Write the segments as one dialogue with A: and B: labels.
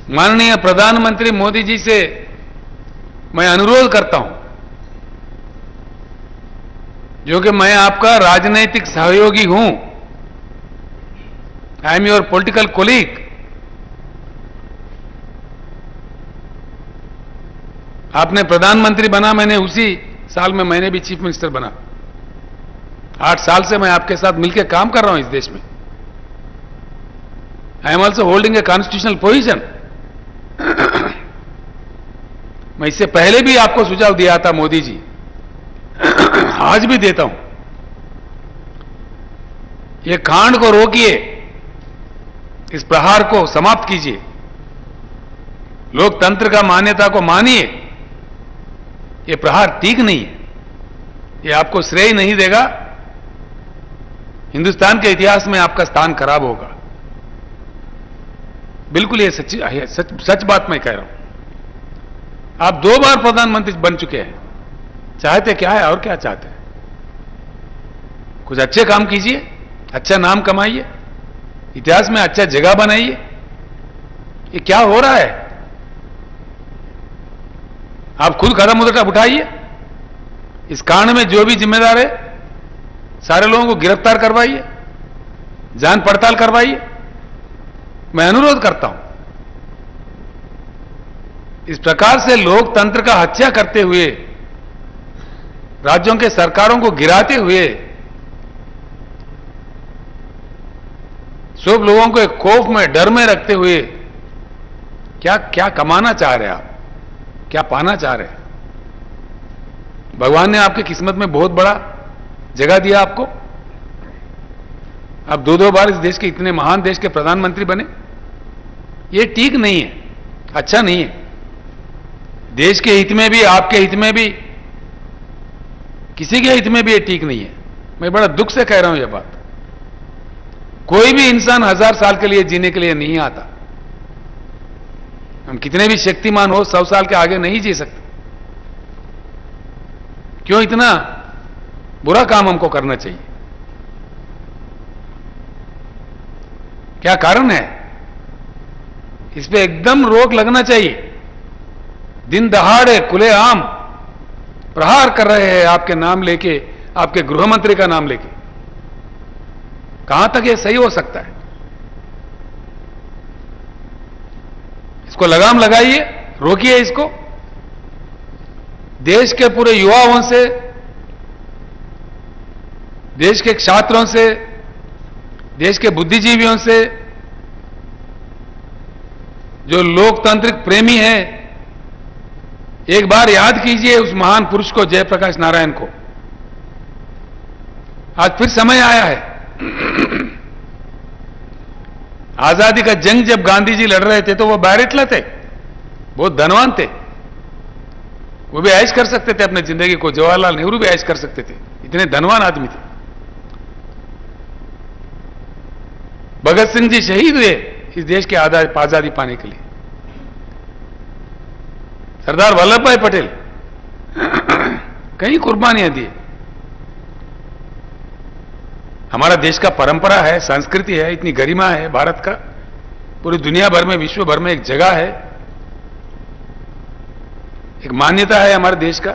A: माननीय प्रधानमंत्री मोदी जी से मैं अनुरोध करता हूं, जो कि मैं आपका राजनीतिक सहयोगी हूं, I am your political colleague. आपने प्रधानमंत्री बना, मैंने उसी साल में मैंने भी चीफ मिनिस्टर बना। 8 साल से मैं आपके साथ मिलकर काम कर रहा हूं इस देश में। I am also holding a constitutional position. मैं इससे पहले भी आपको सुझाव दिया था मोदी जी, आज भी देता हूं, ये कांड को रोकिए, इस प्रहार को समाप्त कीजिए, लोकतंत्र का मान्यता को मानिए। ये प्रहार ठीक नहीं है, ये आपको श्रेय नहीं देगा, हिंदुस्तान के इतिहास में आपका स्थान खराब होगा। बिल्कुल ये सच बात मैं कह रहा हूं। आप 2 बार प्रधानमंत्री बन चुके हैं, चाहते क्या है और क्या चाहते हैं? कुछ अच्छे काम कीजिए, अच्छा नाम कमाइए, इतिहास में अच्छा जगह बनाइए। ये क्या हो रहा है? आप खुद कदम उठाइए, इस कांड में जो भी जिम्मेदार है सारे लोगों को गिरफ्तार करवाइए, जांच पड़ताल करवाइए। मैं अनुरोध करता हूं, इस प्रकार से लोकतंत्र का हत्या करते हुए, राज्यों के सरकारों को गिराते हुए, सब लोगों को एक खौफ में, डर में रखते हुए क्या क्या कमाना चाह रहे हैं आप? क्या पाना चाह रहे हैं? भगवान ने आपकी किस्मत में बहुत बड़ा जगह दिया आपको। आप 2 बार इस देश के, इतने महान देश के प्रधानमंत्री बने। ये ठीक नहीं है, अच्छा नहीं है। देश के हित में भी, आपके हित में भी, किसी के हित में भी ये ठीक नहीं है। मैं बड़ा दुख से कह रहा हूं यह बात। कोई भी इंसान 1000 साल के लिए जीने के लिए नहीं आता। हम कितने भी शक्तिमान हो, 100 साल के आगे नहीं जी सकते। क्यों इतना बुरा काम हमको करना चाहिए? क्या कारण है? इस पे एकदम रोक लगना चाहिए। दिन दहाड़े खुलेआम प्रहार कर रहे हैं आपके नाम लेके, आपके गृह मंत्री का नाम लेके। कहां तक ये सही हो सकता है? इसको लगाम लगाइए, रोकिए इसको। देश के पूरे युवाओं से, देश के छात्रों से, देश के बुद्धिजीवियों से, जो लोकतांत्रिक प्रेमी हैं, एक बार याद कीजिए उस महान पुरुष को, जयप्रकाश नारायण को। आज फिर समय आया है। आजादी का जंग जब गांधी जी लड़ रहे थे तो वो बैरिटलर थे, बहुत धनवान थे, वो भी ऐश कर सकते थे अपने जिंदगी को। जवाहरलाल नेहरू भी ऐश कर सकते थे, इतने धनवान आदमी थे। भगत सिंह जी शहीद हुए इस देश के आजादी पाने के लिए। सरदार वल्लभ भाई पटेल कई कुर्बानियां दी। हमारा देश का परंपरा है, संस्कृति है, इतनी गरिमा है भारत का, पूरी दुनिया भर में, विश्व भर में एक जगह है, एक मान्यता है हमारे देश का।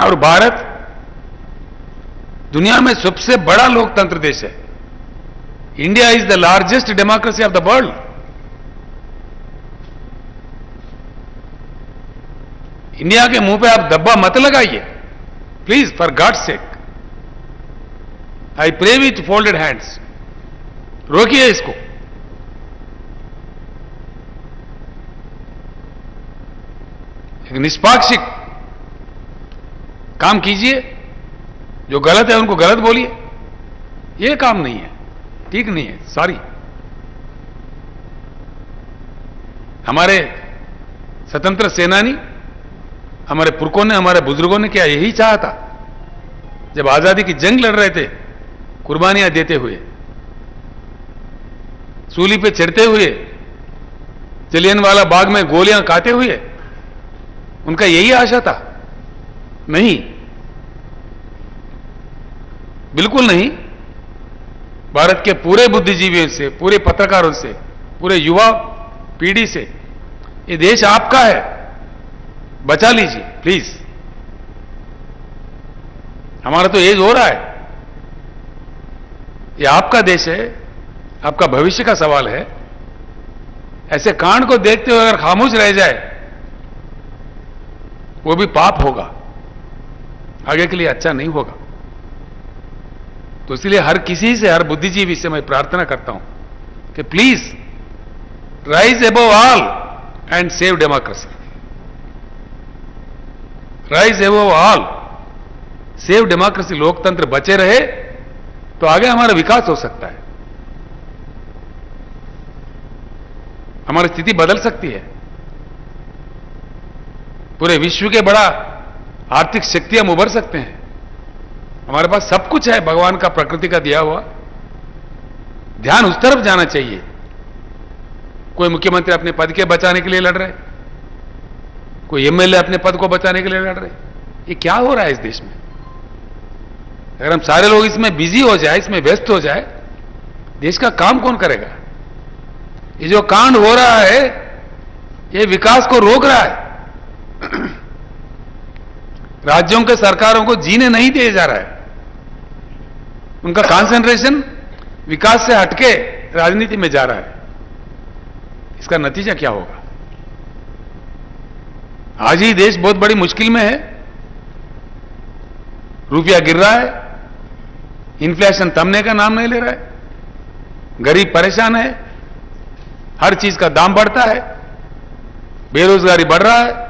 A: और भारत दुनिया में सबसे बड़ा लोकतंत्र देश है। India is the largest democracy of the world. India के मुंह पे आप धब्बा मत लगाइए, please, for God's sake. I pray with folded hands. रोकिए इसको। एक निष्पाक्षिक काम कीजिए, जो गलत है उनको गलत बोलिए। ये काम नहीं है, ठीक नहीं है, सॉरी। हमारे स्वतंत्र सेनानी, हमारे पुरखों ने, हमारे बुजुर्गों ने क्या यही चाहा था? जब आजादी की जंग लड़ रहे थे, कुर्बानियां देते हुए, सूली पे चढ़ते हुए, जलियांवाला बाग में गोलियां खाते हुए, उनका यही आशा था? नहीं, बिल्कुल नहीं। भारत के पूरे बुद्धिजीवियों से, पूरे पत्रकारों से, पूरे युवा पीढ़ी से। ये देश आपका है, बचा लीजिए प्लीज। हमारा तो एज हो रहा है, ये आपका देश है, आपका भविष्य का सवाल है। ऐसे कांड को देखते हुए अगर खामोश रह जाए वो भी पाप होगा, आगे के लिए अच्छा नहीं होगा। तो इसलिए हर किसी से, हर बुद्धिजीवी से मैं प्रार्थना करता हूं कि please rise above all and save democracy. Rise above all, save democracy. लोकतंत्र बचे रहे तो आगे हमारा विकास हो सकता है, हमारी स्थिति बदल सकती है। पूरे विश्व के बड़ा आर्थिक शक्ति हम उभर सकते हैं। हमारे पास सब कुछ है, भगवान का, प्रकृति का दिया हुआ। ध्यान उस तरफ जाना चाहिए। कोई मुख्यमंत्री अपने पद के बचाने के लिए लड़ रहे, कोई एमएलए अपने पद को बचाने के लिए लड़ रहे। ये क्या हो रहा है इस देश में? अगर हम सारे लोग इसमें बिजी हो जाए, इसमें व्यस्त हो जाए, देश का काम कौन करेगा? ये जो कांड हो रहा है ये विकास को रोक रहा है। राज्यों के सरकारों को जीने नहीं दिया जा रहा है। उनका कंसंट्रेशन विकास से हटके राजनीति में जा रहा है। इसका नतीजा क्या होगा? आज ही देश बहुत बड़ी मुश्किल में है। रुपया गिर रहा है, इन्फ्लेशन थमने का नाम नहीं ले रहा है, गरीब परेशान है, हर चीज का दाम बढ़ता है, बेरोजगारी बढ़ रहा है।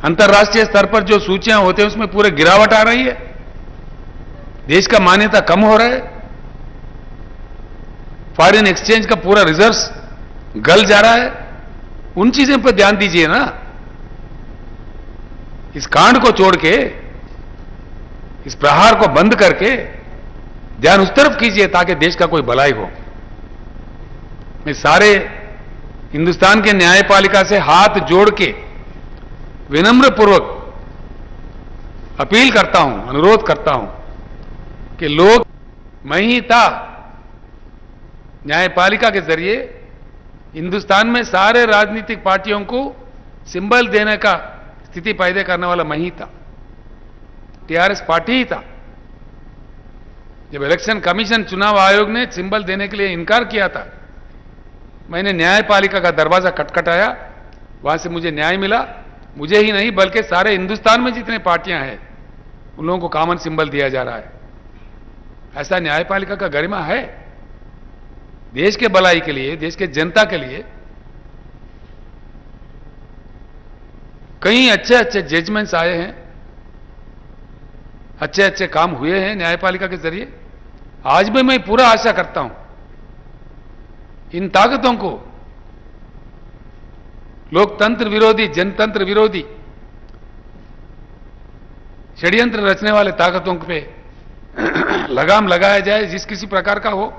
A: अंतर्राष्ट्रीय स्तर पर जो सूचियां होते हैं उसमें पूरे गिरावट आ रही है। देश का मान्यता कम हो रहा है। फॉरेन एक्सचेंज का पूरा रिजर्व्स गल जा रहा है। उन चीजों पर ध्यान दीजिए ना। इस कांड को छोड़ के, इस प्रहार को बंद करके ध्यान उस तरफ कीजिए ताकि देश का कोई भलाई हो। मैं सारे हिंदुस्तान के न्यायपालिका से हाथ जोड़ के विनम्र पूर्वक अपील करता हूं, अनुरोध करता हूं कि लोग महिता न्यायपालिका के जरिए हिंदुस्तान में सारे राजनीतिक पार्टियों को सिंबल देने का स्थिति पैदा करने वाला महिता टीआरएस पार्टी ही था। जब इलेक्शन कमीशन, चुनाव आयोग ने सिंबल देने के लिए इनकार किया था, मैंने न्यायपालिका का दरवाजा खटखटाया, वहां से मुझे न्याय मिला। मुझे ही नहीं बल्कि सारे हिंदुस्तान में जितने पार्टियां हैं उन लोगों को कॉमन सिंबल दिया जा रहा है। ऐसा न्यायपालिका का गरिमा है। देश के भलाई के लिए, देश के जनता के लिए कई अच्छे अच्छे जजमेंट्स आए हैं, अच्छे अच्छे काम हुए हैं न्यायपालिका के जरिए। आज भी मैं पूरा आशा करता हूं इन ताकतों को, लोकतंत्र विरोधी, जनतंत्र विरोधी षड्यंत्र रचने वाले ताकतों पे लगाम लगाया जाए, जिस किसी प्रकार का हो।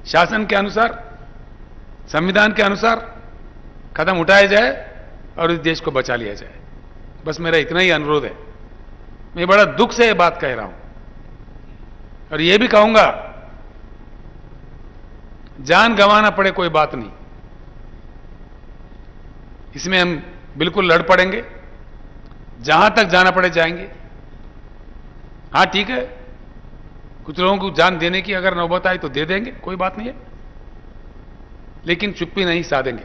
A: शासन के अनुसार, संविधान के अनुसार कदम उठाया जाए और इस देश को बचा लिया जाए। बस मेरा इतना ही अनुरोध है। मैं बड़ा दुख से यह बात कह रहा हूं और यह भी कहूंगा, जान गंवाना पड़े कोई बात नहीं, इसमें हम बिल्कुल लड़ पड़ेंगे, जहां तक जाना पड़े जाएंगे। हां ठीक है, कुछ लोगों को जान देने की अगर नौबत आई तो दे देंगे, कोई बात नहीं है, लेकिन चुप्पी नहीं साधेंगे।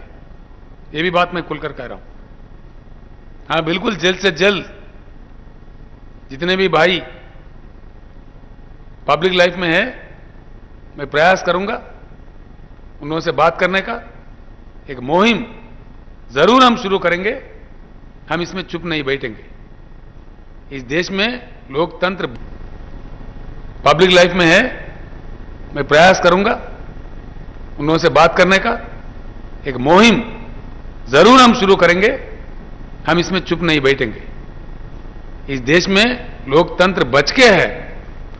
A: ये भी बात मैं खुलकर कह रहा हूं। हां बिल्कुल, जल्द से जल्द जितने भी भाई पब्लिक लाइफ में है, मैं प्रयास करूंगा उन लोगों से बात करने का। एक मुहिम जरूर हम शुरू करेंगे। हम इसमें चुप नहीं बैठेंगे। इस देश में लोकतंत्र पब्लिक लाइफ में है, मैं प्रयास करूंगा उन लोगों से बात करने का। एक मुहिम जरूर हम शुरू करेंगे। हम इसमें चुप नहीं बैठेंगे। इस देश में लोकतंत्र बच के है,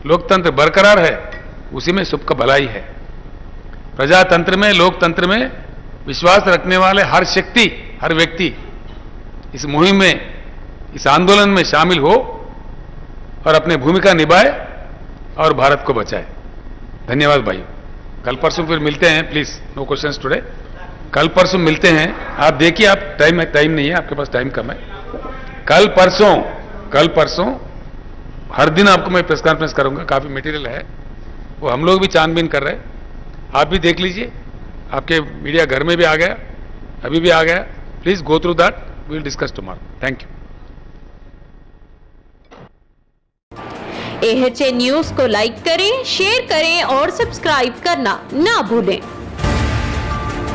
A: लोकतंत्र बरकरार है, उसी में सबका भलाई है। प्रजातंत्र में, लोकतंत्र में विश्वास रखने वाले हर शक्ति, हर व्यक्ति इस मुहिम में, इस आंदोलन में शामिल हो और अपनी भूमिका निभाए और भारत को बचाए। धन्यवाद भाइयों। कल परसों फिर मिलते हैं, प्लीज नो क्वेश्चंस टुडे। कल परसों मिलते हैं, आप देखिए, आप टाइम नहीं है आपके पास, टाइम कम है। कल परसों हर दिन आपको मैं प्रेस कॉन्फ्रेंस करूंगा, काफी मटेरियल है, वो हम लोग भी छानबीन कर रहे हैं, आप भी देख लीजिए। आपके मीडिया घर में भी आ गया, अभी भी आ गया, please go through that, we will discuss tomorrow. Thank you.
B: AHA news को लाइक करें, शेयर करें और सब्सक्राइब करना ना भूलें।